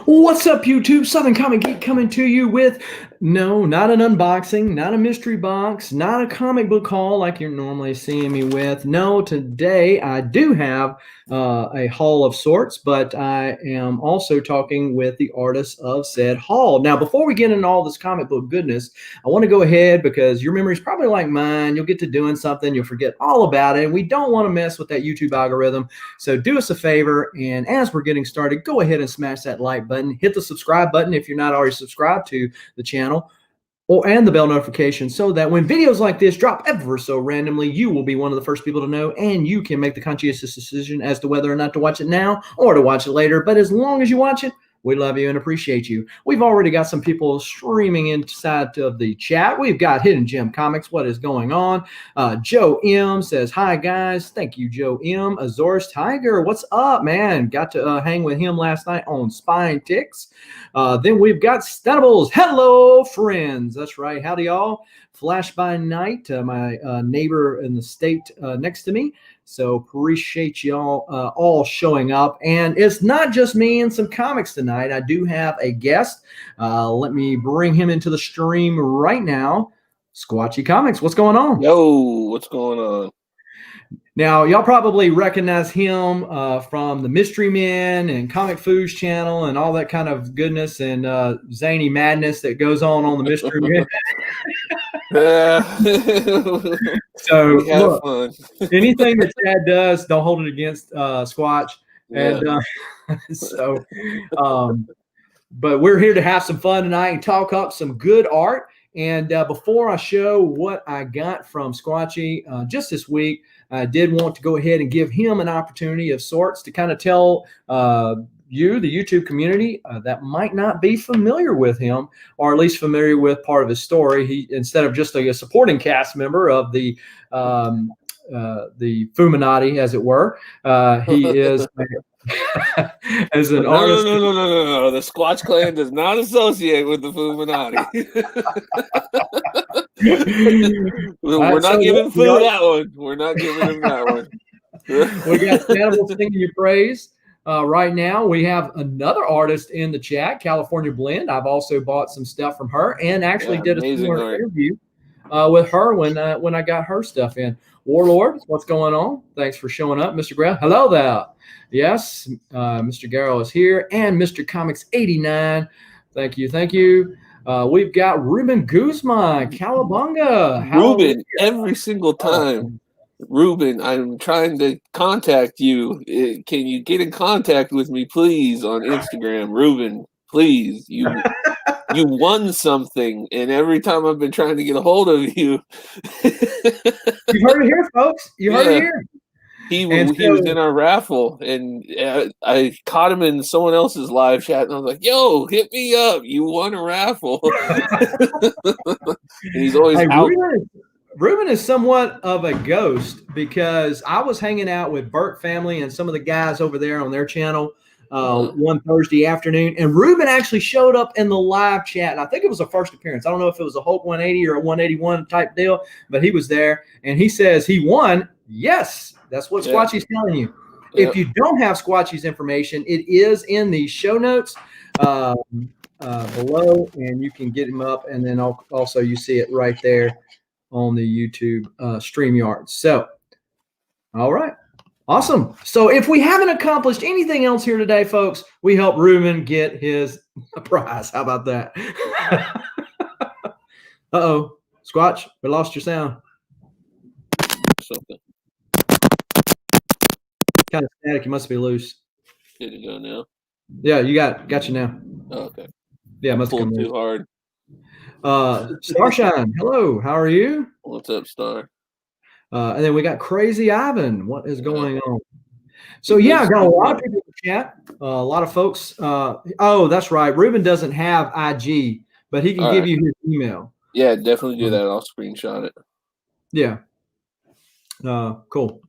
What's up, YouTube? Southern Comic Geek coming to you with, no, not an unboxing, not a mystery box, not a comic book haul like you're normally seeing me with. No, today I do have a haul of sorts, but I am also talking with the artist of said haul. Now, before we get into all this comic book goodness, I want to go ahead because your memory is probably like mine. You'll get to doing something, you'll forget all about it, and we don't want to mess with that YouTube algorithm. So do us a favor, and as we're getting started, go ahead and smash that like button, hit the subscribe button if you're not already subscribed to the channel, and the bell notification so that when videos like this drop ever so randomly, you will be one of the first people to know, and you can make the conscientious decision as to whether or not to watch it now or to watch it later. But as long as you watch it, we love you and appreciate you. We've already got some people streaming inside of the chat. We've got Hidden Gem Comics. What is going on? Joe M says, hi, guys. Thank you, Joe M. Azores Tiger, what's up, man? Got to hang with him last night on Spine Ticks. Then we've got Stunables. Hello, friends. That's right. Howdy, y'all. Flash by Night, my neighbor in the state next to me. So appreciate y'all all showing up. And it's not just me and some comics tonight. I do have a guest. Let me bring him into the stream right now. Squatchy Comics, what's going on? Yo, what's going on? Now, y'all probably recognize him from the Mystery Men and Comic Foods channel and all that kind of goodness and zany madness that goes on the Mystery Men. So look, anything that Chad does, don't hold it against Squatch. Yeah. And but we're here to have some fun tonight and talk up some good art. And before I show what I got from Squatchy just this week, I did want to go ahead and give him an opportunity of sorts to kind of tell you, the YouTube community, that might not be familiar with him, or at least familiar with part of his story. He, instead of just a supporting cast member of the Fuminati, as it were, he is as an artist. No. The Squatch clan does not associate with the Fuminati. We're not giving Fu that one. We're not giving him that one. We got Cannibal singing your praise. Right now, we have another artist in the chat, California Blend. I've also bought some stuff from her and actually did a similar interview with her when I got her stuff in. Warlord, what's going on? Thanks for showing up, Mr. Grell. Hello there. Yes, Mr. Garrow is here, and Mr. Comics 89. Thank you. We've got Ruben Guzman, Cowabunga. Ruben, every single time. Ruben, I'm trying to contact you. Can you get in contact with me, please, on Instagram? Ruben, please. You won something, and every time I've been trying to get a hold of you. You heard it here, folks. You heard it here. He was in our raffle, and I caught him in someone else's live chat, and I was like, yo, hit me up. You won a raffle. And he's always out. Ruben is somewhat of a ghost because I was hanging out with Burt family and some of the guys over there on their channel one Thursday afternoon, and Ruben actually showed up in the live chat, and I think it was a first appearance. I don't know if it was a Hulk 180 or a 181 type deal, but he was there, and he says he won. Yes, that's what Squatchy's telling you. If you don't have Squatchy's information, it is in the show notes below, and you can get him up, and then also you see it right there on the YouTube StreamYard. So, all right. Awesome. So if we haven't accomplished anything else here today, folks, we help Ruben get his prize. How about that? Uh-oh. Squatch, we lost your sound. Something. Kind of static. You must be loose. Did it go now? Yeah, you got you now. Oh, okay. Yeah, must pulled too hard. Starshine, hello. How are you? What's up, Star? And then we got Crazy Ivan. What is going on? So yeah, I got a lot of people in the chat. A lot of folks. Oh, that's right. Ruben doesn't have IG, but he can give you his email. Yeah, definitely do that. I'll screenshot it. Yeah. Cool.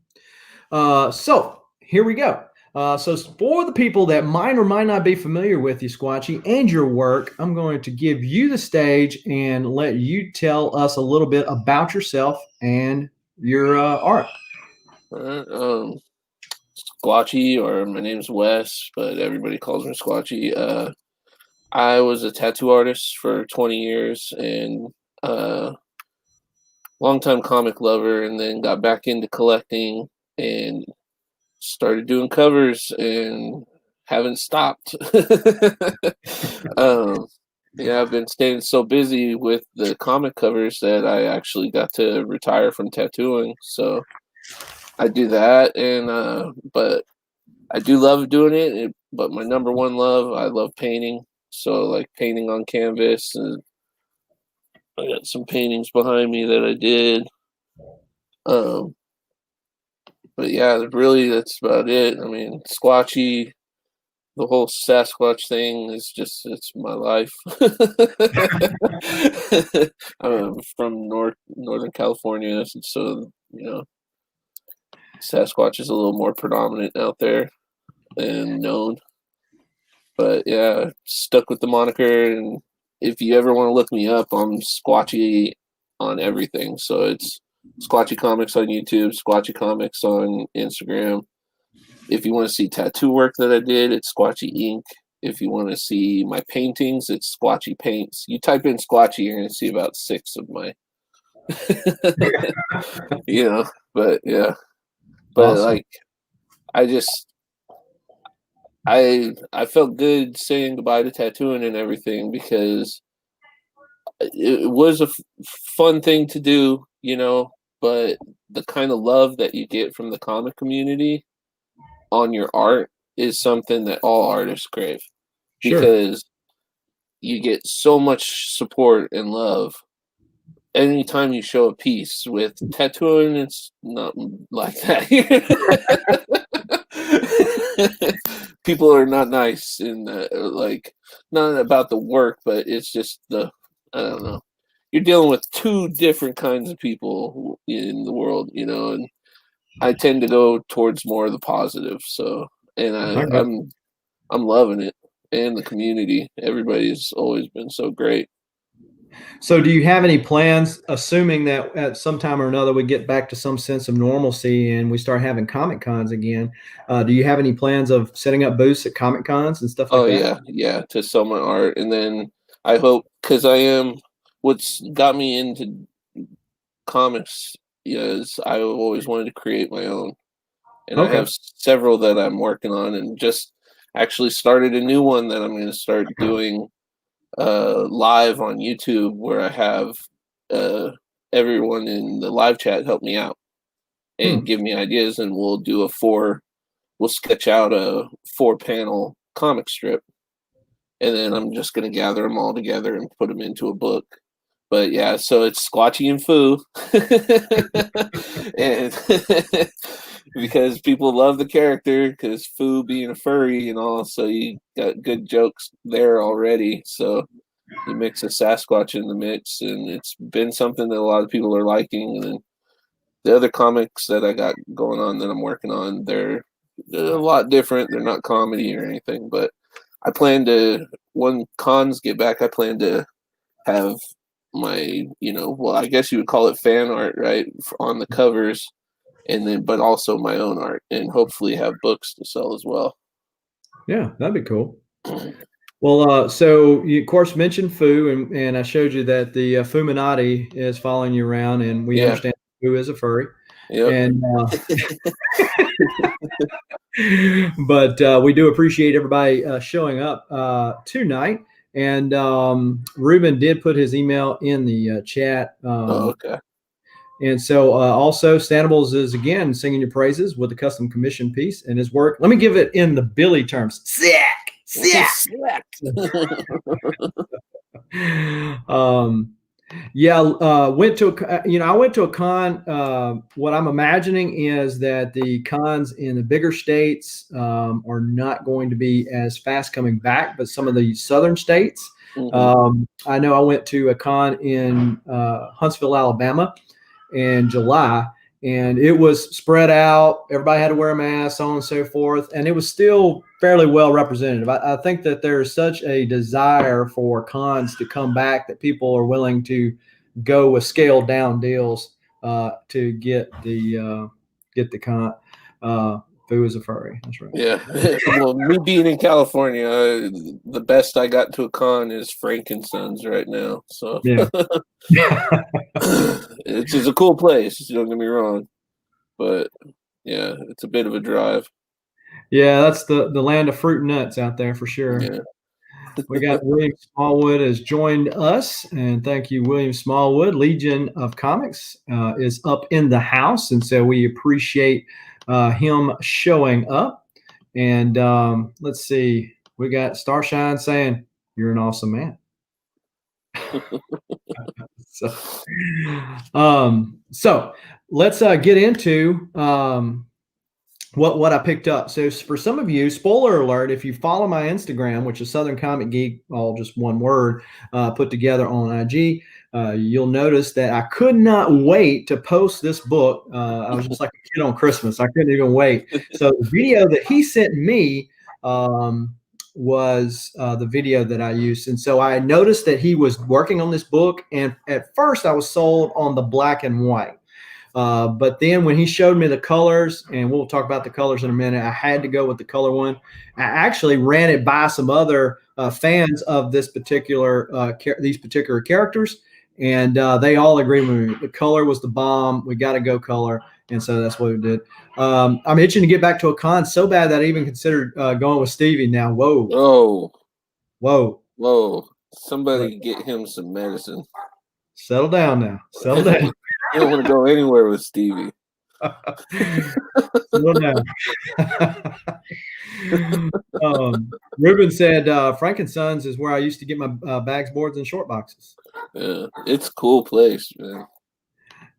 So here we go. So for the people that might or might not be familiar with you, Squatchy, and your work, I'm going to give you the stage and let you tell us a little bit about yourself and your art. Squatchy, or my name's Wes, but everybody calls me Squatchy. I was a tattoo artist for 20 years and longtime comic lover, and then got back into collecting and started doing covers and haven't stopped. um, yeah, I've been staying so busy with the comic covers that I actually got to retire from tattooing. So I do that, and but I do love doing it. But my number one love, I love painting. So like painting on canvas, and I got some paintings behind me that I did. Um, but yeah, really, that's about it. I mean, Squatchy, the whole Sasquatch thing is it's my life. I'm from Northern California, so Sasquatch is a little more predominant out there and known. But yeah, stuck with the moniker, and if you ever want to look me up, I'm Squatchy on everything. So it's Squatchy Comics on YouTube, Squatchy Comics on Instagram. If you want to see tattoo work that I did, it's Squatchy Ink. If you want to see my paintings, it's Squatchy Paints. You type in Squatchy, you're going to see about 6 of my, but yeah. But Awesome. like, I just, I felt good saying goodbye to tattooing and everything because it was a fun thing to do, but the kind of love that you get from the comic community on your art is something that all artists crave Sure. because you get so much support and love anytime you show a piece. With tattooing, it's not like that. People are not nice in like, not about the work, but it's just I don't know, you're dealing with two different kinds of people in the world, and I tend to go towards more of the positive. So, and I got I'm loving it, and the community. Everybody's always been so great. So, do you have any plans, assuming that at some time or another we get back to some sense of normalcy and we start having Comic Cons again? Do you have any plans of setting up booths at Comic Cons and stuff like Oh that? yeah, yeah, to sell my art, and then I hope, because I am, what's got me into comics is I always wanted to create my own, and I Okay. have several that I'm working on, and just actually started a new one that I'm going to start doing live on YouTube, where I have uh, everyone in the live chat help me out and Hmm. give me ideas, and we'll sketch out a 4-panel comic strip, and then I'm just going to gather them all together and put them into a book. But yeah, so it's Squatchy and Foo, and because people love the character, because Foo being a furry and all, so you got good jokes there already. So you mix a Sasquatch in the mix, and it's been something that a lot of people are liking. And then the other comics that I got going on that I'm working on, they're a lot different. They're not comedy or anything, but I plan to, when cons get back, I plan to have my, well, I guess you would call it fan art, right, on the covers, and then, but also my own art, and hopefully have books to sell as well. Yeah, that'd be cool. Well, so you of course mentioned Foo, and I showed you that the Fuminati is following you around, and we Yeah. understand Foo is a furry, Yep. and but we do appreciate everybody showing up tonight. And Ruben did put his email in the chat. Oh, okay. And so also, Stanibles is again singing your praises with a custom commission piece and his work. Let me give it in the Billy terms. Sick, sick. um, yeah, I went to a con. What I'm imagining is that the cons in the bigger states are not going to be as fast coming back, but some of the southern states. Mm-hmm. I know I went to a con in Huntsville, Alabama, in July, and it was spread out. Everybody had to wear a mask, so on and so forth, and it was still fairly well represented. I think that there's such a desire for cons to come back that people are willing to go with scaled down deals to get the con. Foo is a furry. That's right. Yeah. Well, me being in California, the best I got to a con is Frankensons right now. So Yeah. it's a cool place. Don't get me wrong, but yeah, it's a bit of a drive. Yeah, that's the land of fruit and nuts out there for sure. Yeah. We got William Smallwood has joined us, and thank you, William Smallwood. Legion of Comics is up in the house, and so we appreciate him showing up. And let's see, we got Starshine saying, "You're an awesome man." so, so let's get into what I picked up. So for some of you, spoiler alert, if you follow my Instagram, which is Southern Comic Geek, all just one word put together on IG, you'll notice that I could not wait to post this book. I was just like a kid on Christmas. I couldn't even wait. So the video that he sent me was the video that I used. And so I noticed that he was working on this book. And at first I was sold on the black and white. But then when he showed me the colors, and we'll talk about the colors in a minute, I had to go with the color one. I actually ran it by some other fans of this particular these particular characters, and they all agreed with me. The color was the bomb. We got to go color, and so that's what we did. I'm itching to get back to a con so bad that I even considered going with Stevie now. Whoa, Oh, whoa, whoa! Somebody get him some medicine. settle down now. Settle down. You don't want to go anywhere with Stevie. Settle down. Ruben said Frankensons is where I used to get my bags, boards, and short boxes. Yeah, it's a cool place, man.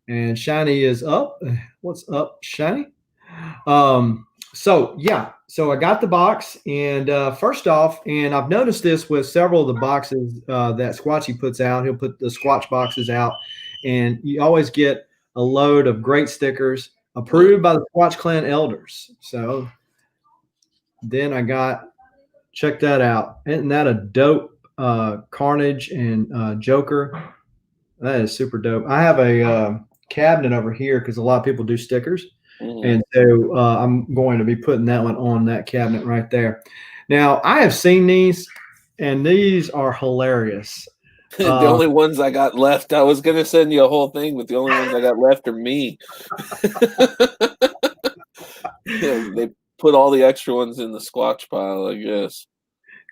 And Shiny is up. What's up, Shiny? So yeah, so I got the box, and first off, and I've noticed this with several of the boxes that Squatchy puts out. He'll put the Squatch boxes out, and you always get a load of great stickers approved by the Squatch Clan elders. So then I got, check that out. Isn't that a dope Carnage and Joker? That is super dope. I have a cabinet over here because a lot of people do stickers. And so I'm going to be putting that one on that cabinet right there. Now, I have seen these, and these are hilarious. The only ones I got left, I was going to send you a whole thing, but the only ones I got left are me. They put all the extra ones in the Squatch pile, I guess.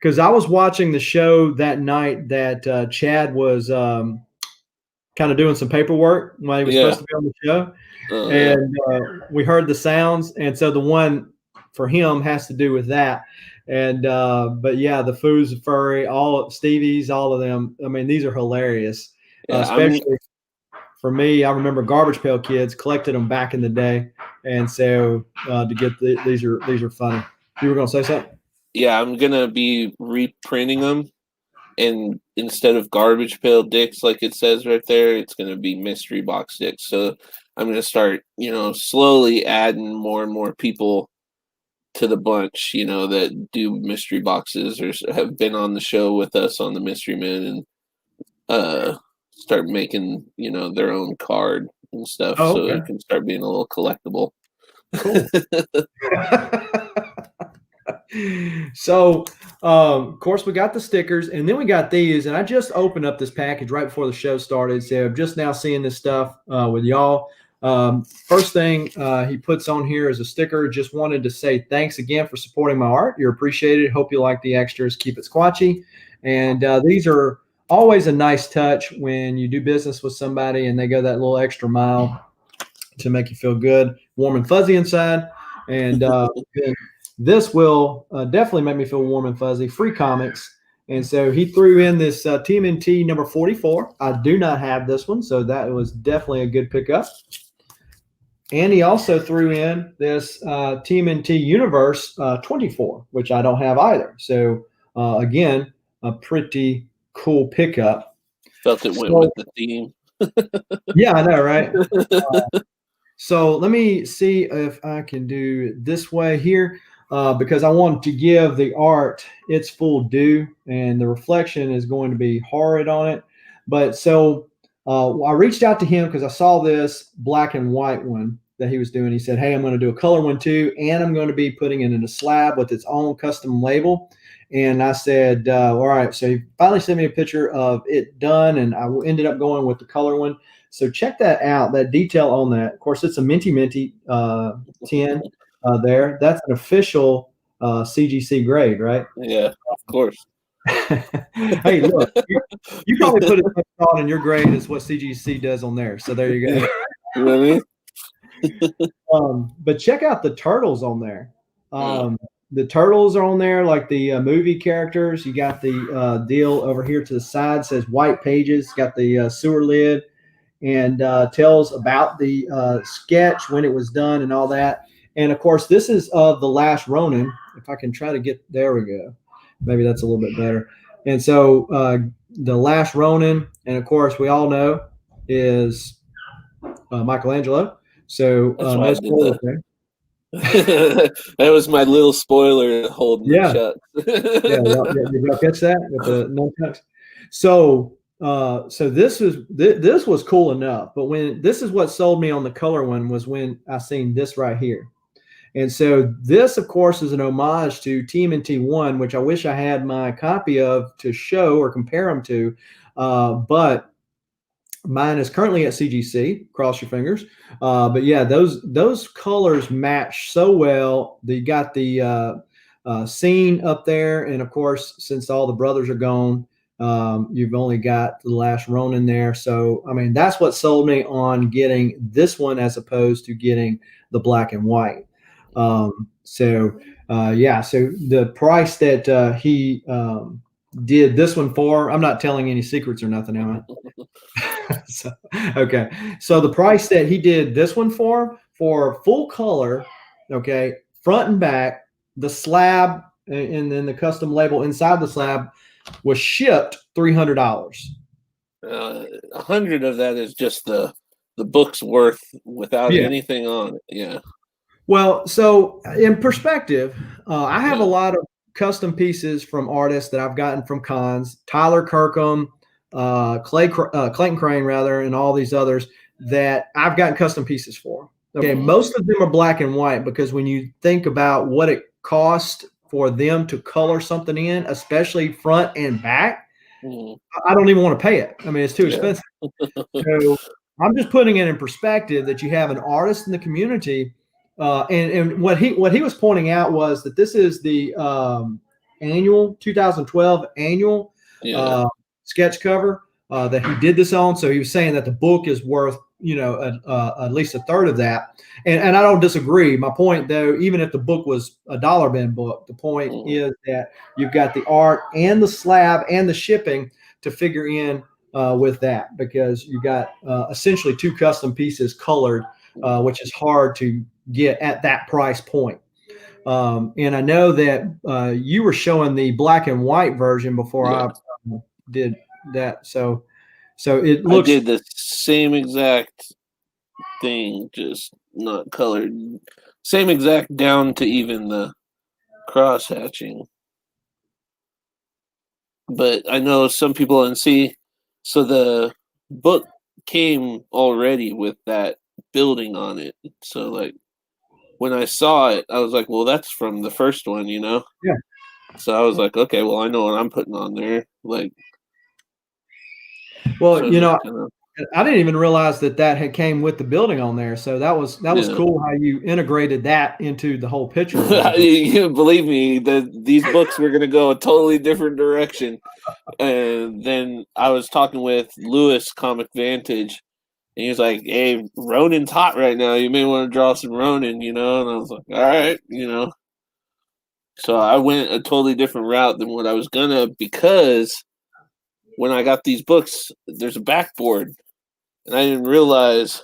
Because I was watching the show that night that Chad was kind of doing some paperwork when he was supposed to be on the show. And we heard the sounds. And so the one for him has to do with that. And but yeah, the Foos, Furry, all Stevie's, all of them. I mean, these are hilarious. Yeah, especially for me, I remember Garbage Pail Kids collected them back in the day. And so to get these are funny. You were gonna say something? Yeah, I'm gonna be reprinting them. And instead of Garbage Pail Dicks, like it says right there, it's going to be Mystery Box Dicks. So I'm going to start, slowly adding more and more people to the bunch, that do mystery boxes or have been on the show with us on the Mystery Men, and start making, their own card and stuff. Oh, so okay. it can start being a little collectible. Cool. So, of course, we got the stickers, and then we got these. And I just opened up this package right before the show started, so I'm just now seeing this stuff with y'all. First thing he puts on here is a sticker. Just wanted to say thanks again for supporting my art. You're appreciated. Hope you like the extras. Keep it squatchy. And these are always a nice touch when you do business with somebody and they go that little extra mile to make you feel good, warm and fuzzy inside. And this will definitely make me feel warm and fuzzy. Free comics. And so he threw in this TMNT number 44. I do not have this one, so that was definitely a good pickup. And he also threw in this TMNT Universe 24, which I don't have either. So again, a pretty cool pickup. Felt it went with the theme. Yeah, I know, right? So let me see if I can do this way here. Because I want to give the art its full due, and the reflection is going to be horrid on it. But so I reached out to him because I saw this black and white one, that he was doing. He said, "Hey, I'm going to do a color one too, and I'm going to be putting it in a slab with its own custom label." And I said, "All right." So he finally sent me a picture of it done, and I ended up going with the color one. So check that out. That detail on that. Of course, it's a minty tin there. That's an official CGC grade, right? Yeah, of course. Hey, look, you probably put as much thought in your grade as what CGC does on there. So there you go. You know what I mean? But check out the turtles on there. Yeah. The turtles are on there, like the movie characters. You got the deal over here to the side says White Pages. Got the sewer lid and tells about the sketch when it was done and all that. And of course, this is of the Last Ronin. If I can try to get there, we go. Maybe that's a little bit better. And so the Last Ronin, and of course, we all know is Michelangelo. So That's why no I did spoilers there. that was my little spoiler holding Yeah, the shut. yeah. Did y'all catch that with the nunchucks? So, so this was cool enough. But when this is what sold me on the color one was when I seen this right here. And so this, of course, is an homage to TMNT1, which I wish I had my copy of to show or compare them to. But mine is currently at CGC. Cross your fingers. But yeah, those colors match so well. You got the scene up there, and of course, since all the brothers are gone, you've only got the Last Ronin there. So I mean, that's what sold me on getting this one as opposed to getting the black and white. Yeah, so the price that he did this one for, I'm not telling any secrets or nothing, am I? So, okay. So the price that he did this one for full color, okay, front and back, the slab and then the custom label inside the slab was shipped $300. 100 of that is just the book's worth without Yeah. anything on it. Yeah. Well, so in perspective, I have a Yeah. lot of custom pieces from artists that I've gotten from cons, Tyler Kirkham, Clayton Crane, rather, and all these others that I've gotten custom pieces for. Okay, most of them are black and white because when you think about what it cost for them to color something in, especially front and back, I don't even want to pay it. I mean, it's too expensive. So I'm just putting it in perspective that you have an artist in the community, and what he was pointing out was that this is the annual 2012 annual sketch cover that he did this on. So he was saying that the book is worth at least a third of that, and I don't disagree. My point, though, even if the book was a dollar bin book, the point is that you've got the art and the slab and the shipping to figure in with that, because you got essentially two custom pieces colored, which is hard to get at that price point. And I know that you were showing the black and white version before I did that. So it looks. I did the same exact thing, just not colored. Same exact down to even the cross hatching. But I know some people and see, so the book came already with that building on it. So like when I saw it, I was like, well, that's from the first one, you know? Yeah. So I was like, okay, well, I know what I'm putting on there. Like, well, so I didn't even realize that had came with the building on there. So that was cool how you integrated that into the whole picture. You believe me, these books were going to go a totally different direction. And then I was talking with Lewis, Comic Vantage, and he was like, hey, Ronin's hot right now. You may want to draw some Ronin, you know? And I was like, all right, you know. So I went a totally different route than what I was going to, because when I got these books, there's a backboard. And I didn't realize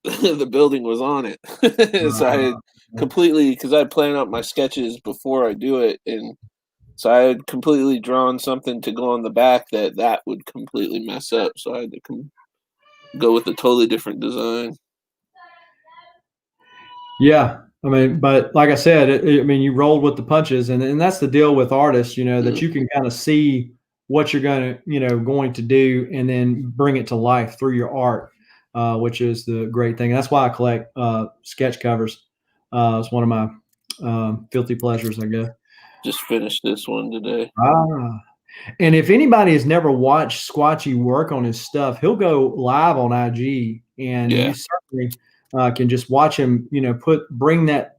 the building was on it. So I had completely, because I planned out my sketches before I do it, and so I had completely drawn something to go on the back that would completely mess up. So I had to go with a totally different design. Yeah. I mean, but like I said, I mean, you rolled with the punches, and that's the deal with artists, that you can kind of see what you're going to do and then bring it to life through your art. which is the great thing. That's why I collect sketch covers. It's one of my filthy pleasures, I guess. Just finished this one today. Ah. And if anybody has never watched Squatchy work on his stuff, he'll go live on IG, and Yeah. you certainly can just watch him. Bring that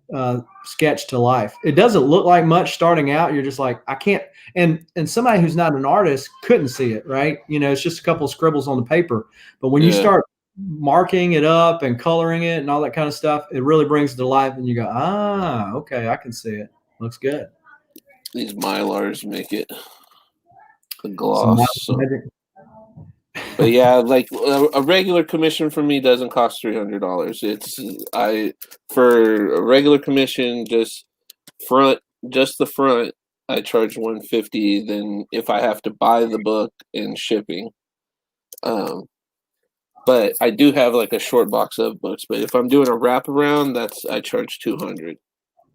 sketch to life. It doesn't look like much starting out. You're just like, I can't. And somebody who's not an artist couldn't see it, right? It's just a couple of scribbles on the paper. But when you start marking it up and coloring it and all that kind of stuff, it really brings it to life, and you go, okay, I can see it. Looks good. These Mylars make it the Some gloss. So. But yeah, like a regular commission for me doesn't cost $300. For a regular commission, just the front, I charge $150. Then if I have to buy the book and shipping, but I do have like a short box of books. But if I'm doing a wraparound, I charge $200.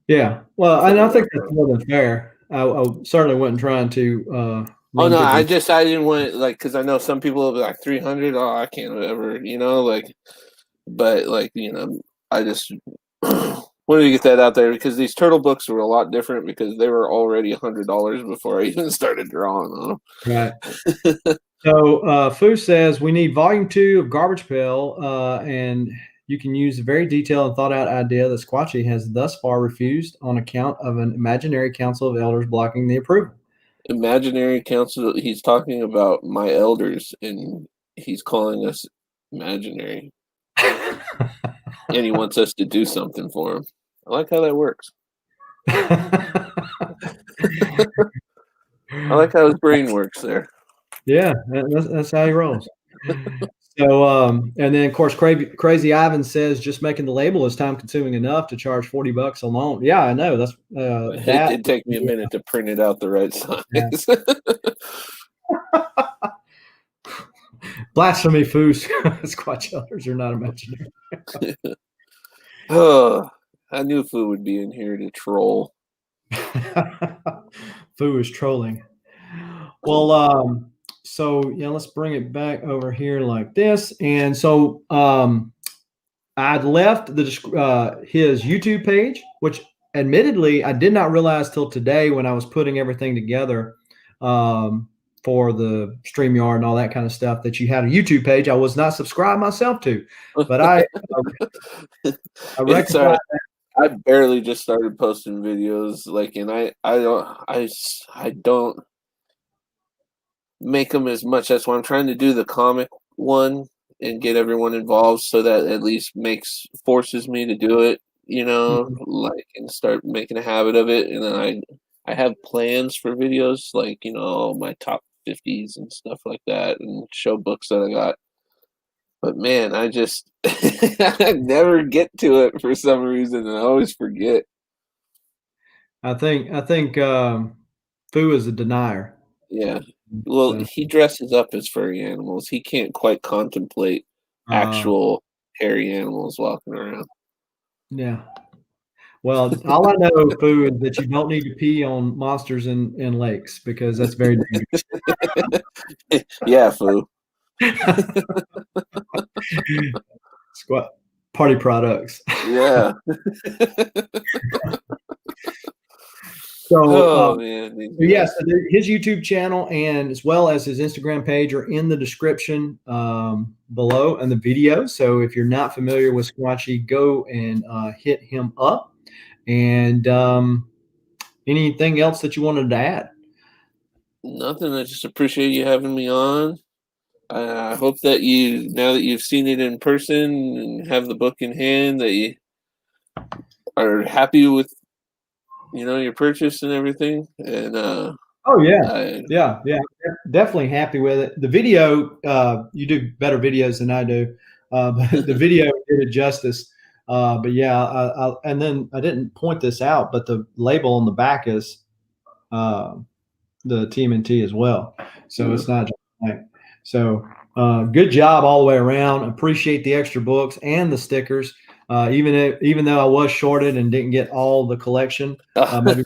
Yeah, well, and I think that's more than fair. I certainly wasn't trying to. Oh no, I didn't want it, because I know some people will be like 300. Oh, I can't ever, but I just wanted to get that out there because these turtle books were a lot different because they were already $100 before I even started drawing on them. Right. So Fu says we need volume 2 of Garbage Pail, and you can use a very detailed and thought out idea that Squatchy has thus far refused on account of an imaginary council of elders blocking the approval. Imaginary council. He's talking about my elders, and he's calling us imaginary, and he wants us to do something for him. I like how that works. I like how his brain works there. Yeah, that's how he rolls. So, and then of course, Crazy Ivan says just making the label is time consuming enough to charge $40 alone. Yeah, I know. That's it did take me a minute to print it out the right size. Yeah. Blasphemy, foos. Squatch elders are not imaginary. Oh, I knew Foo would be in here to troll. Foo is trolling. Well, so yeah, let's bring it back over here like this. And so I'd left his YouTube page, which admittedly I did not realize till today when I was putting everything together for the StreamYard and all that kind of stuff that you had a YouTube page I was not subscribed myself to. But I recognize I barely just started posting videos, and I don't make them as much. That's why I'm trying to do the comic one and get everyone involved, so that at least forces me to do it, and start making a habit of it. And then I have plans for videos, my top 50s and stuff like that, and show books that I got. But man, I just I never get to it for some reason, and I always forget. I think Fu is a denier. Yeah. Well, he dresses up as furry animals. He can't quite contemplate actual hairy animals walking around. Yeah. Well, all I know, Fu, is that you don't need to pee on monsters in lakes because that's very dangerous. Yeah, Fu. Squat party products. Yeah. So, man. Yes, his YouTube channel and as well as his Instagram page are in the description below in the video. So if you're not familiar with Squatchy, go and hit him up. And anything else that you wanted to add? Nothing. I just appreciate you having me on. I hope that now that you've seen it in person and have the book in hand, that you are happy with your purchase and everything. And yeah, definitely happy with it. The video, you do better videos than I do, but the video did it justice. But yeah, and then I didn't point this out, but the label on the back is the TMNT as well. So it's not just like so. Good job all the way around. Appreciate the extra books and the stickers. Even though I was shorted and didn't get all the collection, maybe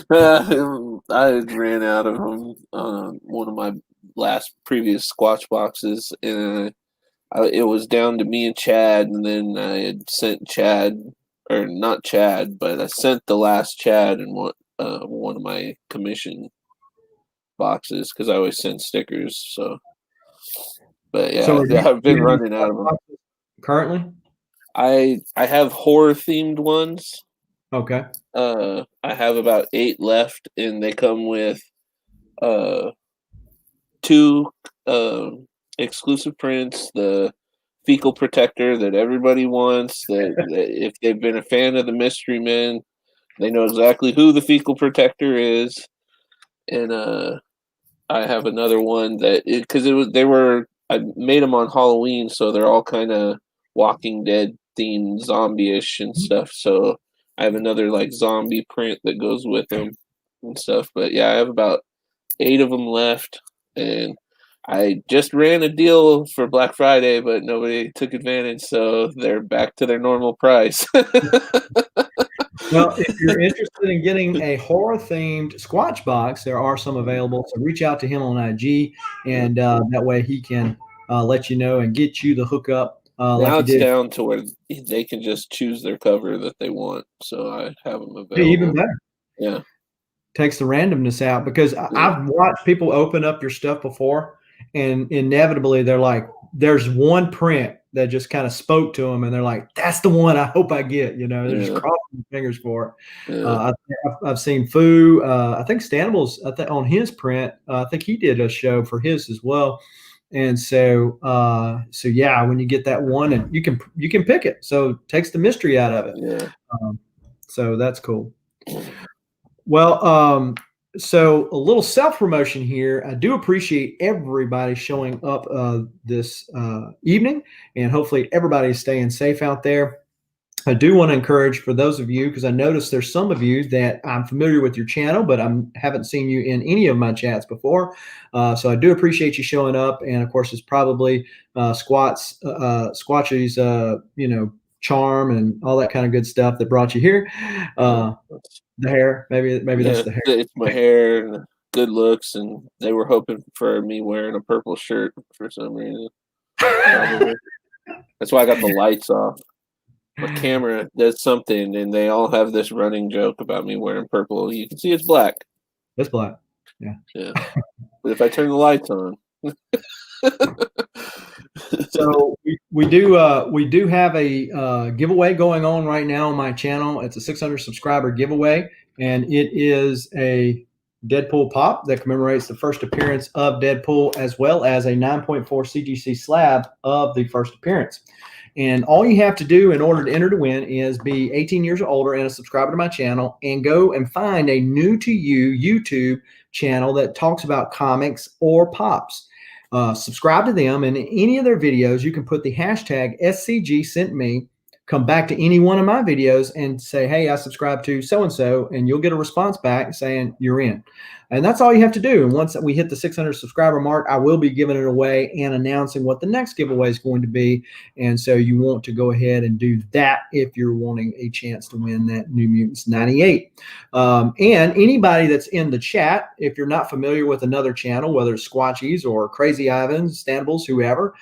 I ran out of them on one of my previous Squatch boxes, and it was down to me and Chad, and then I had sent Chad, or not Chad, but I sent the last Chad in one of my commission boxes because I always send stickers. So, but So yeah, are you I've been using running out of them. boxes currently? I have horror themed ones. Okay. I have about 8 left, and they come with uh 2 exclusive prints, the fecal protector that everybody wants, that if they've been a fan of the Mystery Men, they know exactly who the fecal protector is. And I have another one that because I made them on Halloween, so they're all kind of Walking Dead themed, zombie-ish and stuff. So I have another like zombie print that goes with them and stuff. But yeah, I have about 8 of them left, and I just ran a deal for Black Friday, but nobody took advantage, so they're back to their normal price. Well, if you're interested in getting a horror themed Squatch box, there are some available. So reach out to him on IG, and that way he can let you know and get you the hookup like Now he it's did. down to where they can just choose their cover that they want, so I have them Hey, even available. better. Yeah, Takes the randomness out because yeah, I've watched people open up your stuff before, and inevitably they're like, there's one print that just kind of spoke to them, and they're like, that's the one I hope I get. They're just yeah, crossing their fingers for it. yeah, I've seen Foo. I think Stanibles. I think on his print, I think he did a show for his as well. And so yeah, when you get that one, and you can pick it, so it takes the mystery out of it. yeah. Um, so that's cool. Well, so a little self promotion here. I do appreciate everybody showing up this evening, and hopefully everybody's staying safe out there. I do want to encourage for those of you, because I noticed there's some of you that I'm familiar with your channel, but I haven't seen you in any of my chats before. So I do appreciate you showing up. And of course, it's probably Squatchy's, charm and all that kind of good stuff that brought you here. The hair, maybe that's Yeah, the hair. it's my hair and good looks, and they were hoping for me wearing a purple shirt for some reason. Probably that's why I got the lights off. My camera does something, and they all have this running joke about me wearing purple. You can see it's black. That's black. Yeah. Yeah, but if I turn the lights on, So we do have a giveaway going on right now on my channel. It's a 600 subscriber giveaway, and it is a Deadpool pop that commemorates the first appearance of Deadpool, as well as a 9.4 CGC slab of the first appearance. And all you have to do in order to enter to win is be 18 years or older and a subscriber to my channel, and go and find a new to you YouTube channel that talks about comics or pops. Subscribe to them, and in any of their videos, you can put the hashtag SCG sent me. Come back to any one of my videos and say, hey, I subscribe to so and so, and you'll get a response back saying you're in. And that's all you have to do. And once we hit the 600 subscriber mark, I will be giving it away and announcing what the next giveaway is going to be. And so you want to go ahead and do that if you're wanting a chance to win that New Mutants 98. And anybody that's in the chat, if you're not familiar with another channel, whether it's Squatchies or Crazy Ivans, Stanibles, whoever,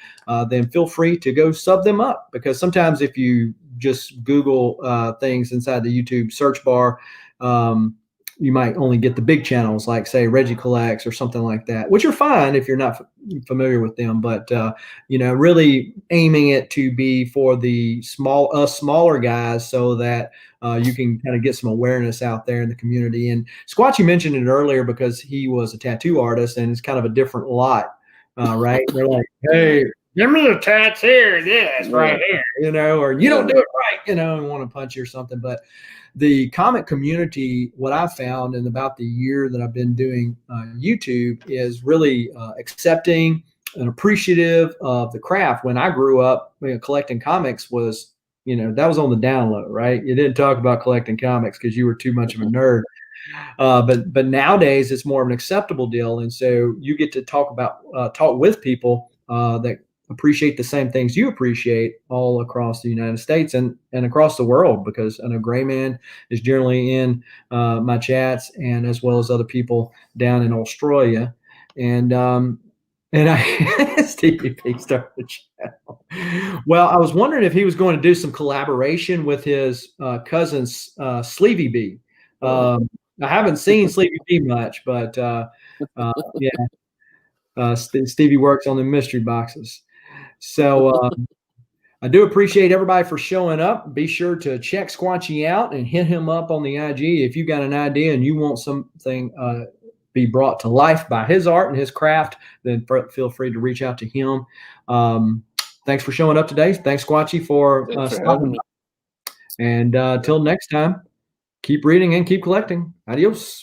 then feel free to go sub them up, because sometimes if you just Google things inside the YouTube search bar, you might only get the big channels like, say, Reggie Collects or something like that, which are fine if you're not familiar with them. But really aiming it to be for the smaller guys, so that you can kind of get some awareness out there in the community. And Squatchy mentioned it earlier because he was a tattoo artist, and it's kind of a different lot, right? They're like, hey, give me a tattoo, this right here, or you don't do it right, and want to punch you or something. But the comic community, what I found in about the year that I've been doing YouTube, is really accepting and appreciative of the craft. When I grew up, collecting comics was, that was on the down low, right? You didn't talk about collecting comics because you were too much of a nerd. But nowadays it's more of an acceptable deal, and so you get to talk with people that appreciate the same things you appreciate all across the United States and across the world, because I know Gray Man is generally in my chats, and as well as other people down in Australia. And I Stevie P started the channel. Well, I was wondering if he was going to do some collaboration with his cousin Sleevy B. I haven't seen Sleevy B much, but yeah, Stevie works on the mystery boxes. So I do appreciate everybody for showing up. Be sure to check Squatchy out and hit him up on the IG if you got an idea and you want something be brought to life by his art and his craft. Then feel free to reach out to him. Thanks for showing up today. Thanks, Squatchy, for Thanks for stopping having me. by. And till next time, keep reading and keep collecting. Adios.